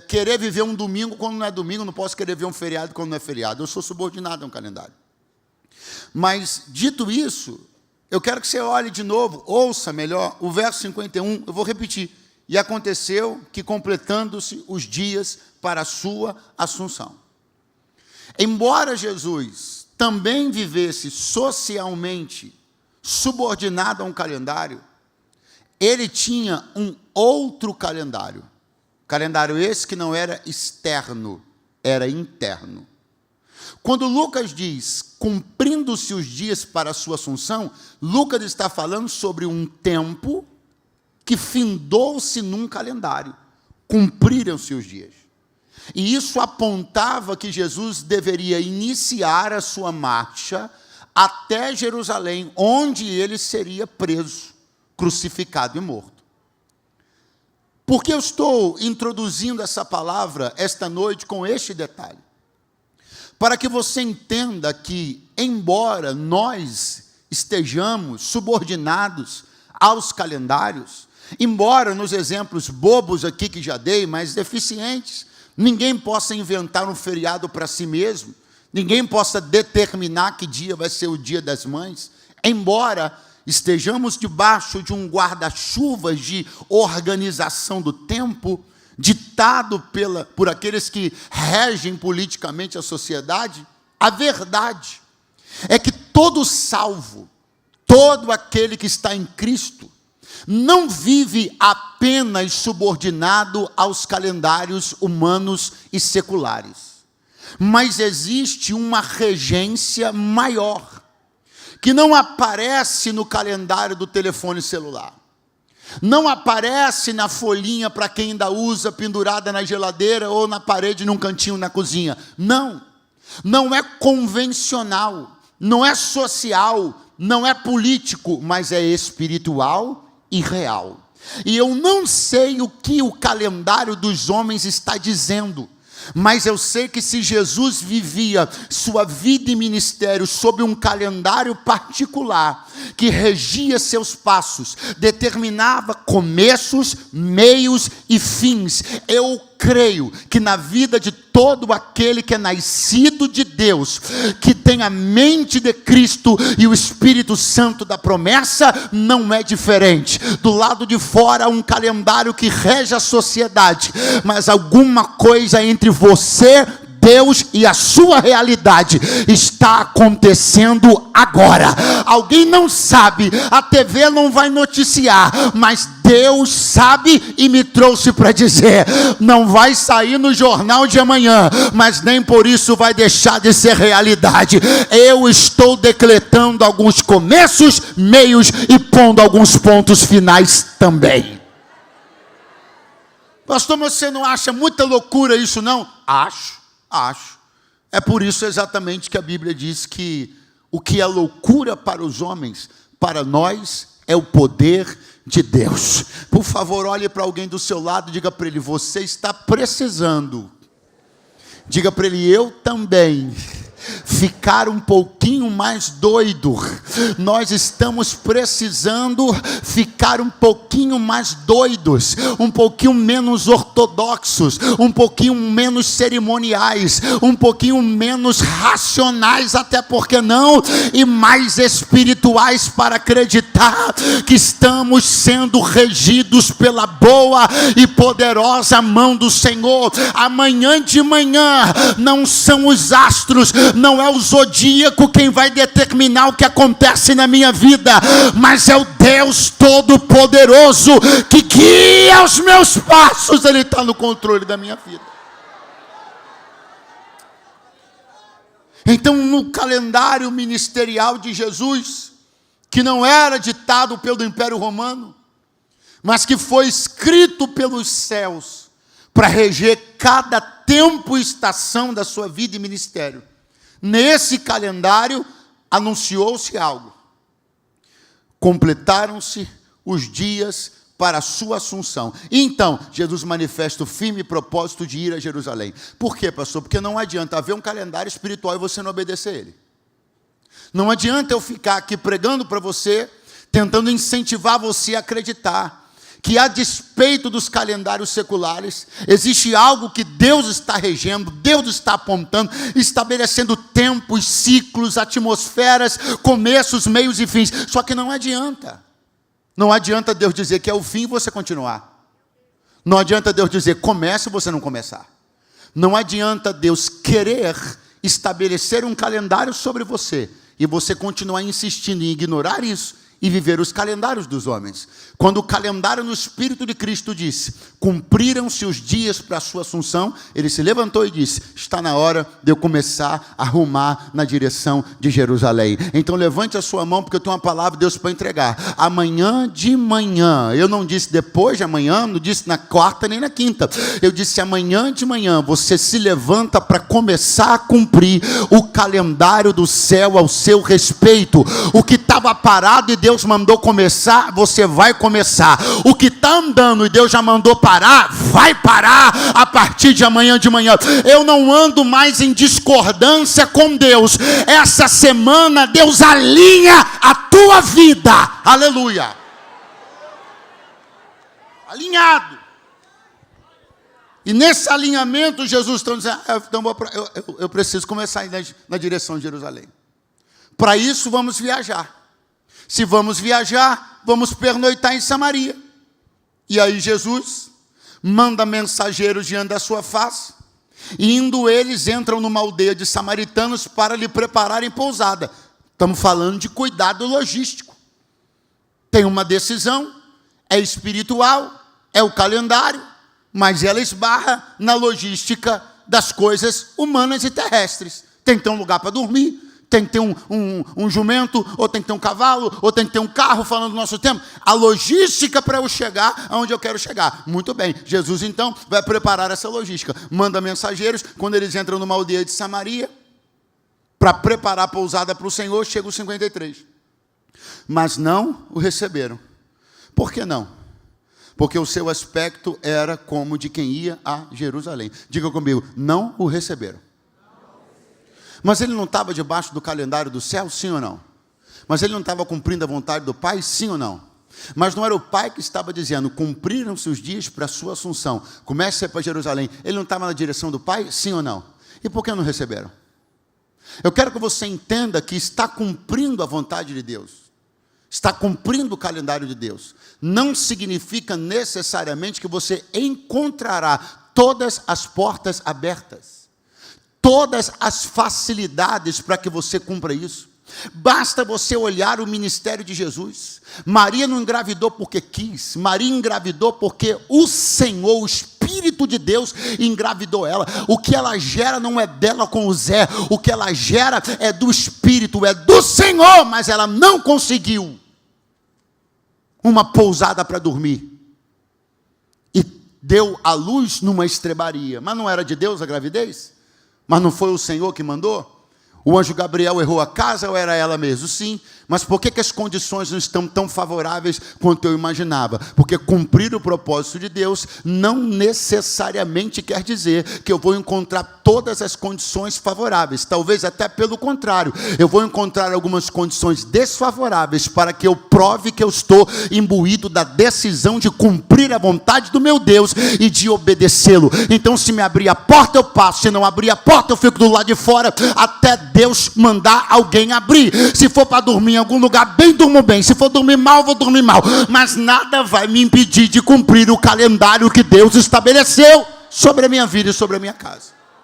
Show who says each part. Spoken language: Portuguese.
Speaker 1: querer viver um domingo quando não é domingo, não posso querer ver um feriado quando não é feriado. Eu sou subordinado a um calendário. Mas, dito isso, eu quero que você olhe de novo, ouça melhor, o verso 51, eu vou repetir. E aconteceu que, completando-se os dias para a sua assunção. Embora Jesus também vivesse socialmente subordinado a um calendário, ele tinha um outro calendário. Calendário esse que não era externo, era interno. Quando Lucas diz, cumprindo-se os dias para a sua assunção, Lucas está falando sobre um tempo que findou-se num calendário. Cumpriram-se os dias. E isso apontava que Jesus deveria iniciar a sua marcha até Jerusalém, onde ele seria preso, crucificado e morto. Por que eu estou introduzindo essa palavra esta noite com este detalhe? Para que você entenda que, embora nós estejamos subordinados aos calendários, embora nos exemplos bobos aqui que já dei, mas deficientes, ninguém possa inventar um feriado para si mesmo, ninguém possa determinar que dia vai ser o Dia das Mães, embora estejamos debaixo de um guarda-chuva de organização do tempo, ditado por aqueles que regem politicamente a sociedade, a verdade é que todo salvo, todo aquele que está em Cristo, não vive apenas subordinado aos calendários humanos e seculares, mas existe uma regência maior, que não aparece no calendário do telefone celular, não aparece na folhinha para quem ainda usa pendurada na geladeira ou na parede num cantinho na cozinha. Não, não é convencional, não é social, não é político, mas é espiritual e real. E eu não sei o que o calendário dos homens está dizendo, mas eu sei que se Jesus vivia sua vida e ministério sob um calendário particular, que regia seus passos, determinava começos, meios e fins, eu creio que na vida de todo aquele que é nascido de Deus, que tem a mente de Cristo e o Espírito Santo da promessa, não é diferente. Do lado de fora, um calendário que rege a sociedade, mas alguma coisa entre você, Deus e a sua realidade está acontecendo agora. Alguém não sabe, a TV não vai noticiar, mas Deus sabe e me trouxe para dizer, não vai sair no jornal de amanhã, mas nem por isso vai deixar de ser realidade. Eu estou decretando alguns começos, meios e pondo alguns pontos finais também. Pastor, você não acha muita loucura isso não? Acho. É por isso exatamente que a Bíblia diz que o que é loucura para os homens, para nós é o poder de Deus. Por favor, olhe para alguém do seu lado e diga para ele, você está precisando. Diga para ele, eu também. Ficar um pouquinho mais doido. Nós estamos precisando ficar um pouquinho mais doidos, um pouquinho menos ortodoxos, um pouquinho menos cerimoniais, um pouquinho menos racionais, até porque não, e mais espirituais, para acreditar que estamos sendo regidos pela boa e poderosa mão do Senhor. Amanhã de manhã não são os astros, não é o zodíaco quem vai determinar o que acontece na minha vida, mas é o Deus Todo-Poderoso que guia os meus passos. Ele está no controle da minha vida. Então, no calendário ministerial de Jesus, que não era ditado pelo Império Romano, mas que foi escrito pelos céus para reger cada tempo e estação da sua vida e ministério, nesse calendário anunciou-se algo. Completaram-se os dias para a sua assunção. E então, Jesus manifesta o firme propósito de ir a Jerusalém. Por quê, pastor? Porque não adianta haver um calendário espiritual e você não obedecer ele. Não adianta eu ficar aqui pregando para você, tentando incentivar você a acreditar que a despeito dos calendários seculares, existe algo que Deus está regendo, Deus está apontando, estabelecendo tempos, ciclos, atmosferas, começos, meios e fins. Só que não adianta. Não adianta Deus dizer que é o fim e você continuar. Não adianta Deus dizer comece e você não começar. Não adianta Deus querer estabelecer um calendário sobre você e você continuar insistindo em ignorar isso e viver os calendários dos homens. Quando o calendário no Espírito de Cristo disse, cumpriram-se os dias para a sua assunção, ele se levantou e disse, está na hora de eu começar a rumar na direção de Jerusalém. Então levante a sua mão, porque eu tenho uma palavra de Deus para entregar. Amanhã de manhã, eu não disse depois de amanhã, não disse na quarta nem na quinta, eu disse amanhã de manhã, você se levanta para começar a cumprir o calendário do céu ao seu respeito. O que estava parado e Deus mandou começar, você vai começar. O que está andando e Deus já mandou parar, vai parar a partir de amanhã de manhã. Eu não ando mais em discordância com Deus. Essa semana Deus alinha a tua vida. Aleluia. Alinhado. E nesse alinhamento Jesus está dizendo, eu preciso começar a ir na direção de Jerusalém. Para isso vamos viajar. Se vamos viajar, vamos pernoitar em Samaria. E aí Jesus manda mensageiros diante da sua face, e indo eles, entram numa aldeia de samaritanos para lhe prepararem pousada. Estamos falando de cuidado logístico. Tem uma decisão, é espiritual, é o calendário, mas ela esbarra na logística das coisas humanas e terrestres. Tem que ter um lugar para dormir, tem que ter um jumento, ou tem que ter um cavalo, ou tem que ter um carro, falando do nosso tempo. A logística para eu chegar aonde eu quero chegar. Muito bem, Jesus então vai preparar essa logística. Manda mensageiros, quando eles entram numa aldeia de Samaria, para preparar a pousada para o Senhor, chega os 53. Mas não o receberam. Por que não? Porque o seu aspecto era como de quem ia a Jerusalém. Diga comigo, não o receberam. Mas ele não estava debaixo do calendário do céu, sim ou não? Mas ele não estava cumprindo a vontade do Pai, sim ou não? Mas não era o Pai que estava dizendo, cumpriram-se os dias para a sua assunção, comece a ir para Jerusalém. Ele não estava na direção do Pai, sim ou não? E por que não receberam? Eu quero que você entenda que está cumprindo a vontade de Deus, está cumprindo o calendário de Deus. Não significa necessariamente que você encontrará todas as portas abertas, todas as facilidades para que você cumpra isso. Basta você olhar o ministério de Jesus. Maria não engravidou porque quis, Maria engravidou porque o Senhor, o Espírito de Deus, engravidou ela. O que ela gera não é dela com o Zé, o que ela gera é do Espírito, é do Senhor, mas ela não conseguiu uma pousada para dormir. E deu à luz numa estrebaria. Mas não era de Deus a gravidez? Mas não foi o Senhor que mandou? O anjo Gabriel errou a casa ou era ela mesmo? Sim. Mas por que as condições não estão tão favoráveis quanto eu imaginava? Porque cumprir o propósito de Deus não necessariamente quer dizer que eu vou encontrar todas as condições favoráveis. Talvez até pelo contrário. Eu vou encontrar algumas condições desfavoráveis para que eu prove que eu estou imbuído da decisão de cumprir a vontade do meu Deus e de obedecê-lo. Então, se me abrir a porta, eu passo. Se não abrir a porta, eu fico do lado de fora até Deus mandar alguém abrir. Se for para dormir em algum lugar bem, durmo bem. Se for dormir mal, vou dormir mal. Mas nada vai me impedir de cumprir o calendário que Deus estabeleceu sobre a minha vida e sobre a minha casa.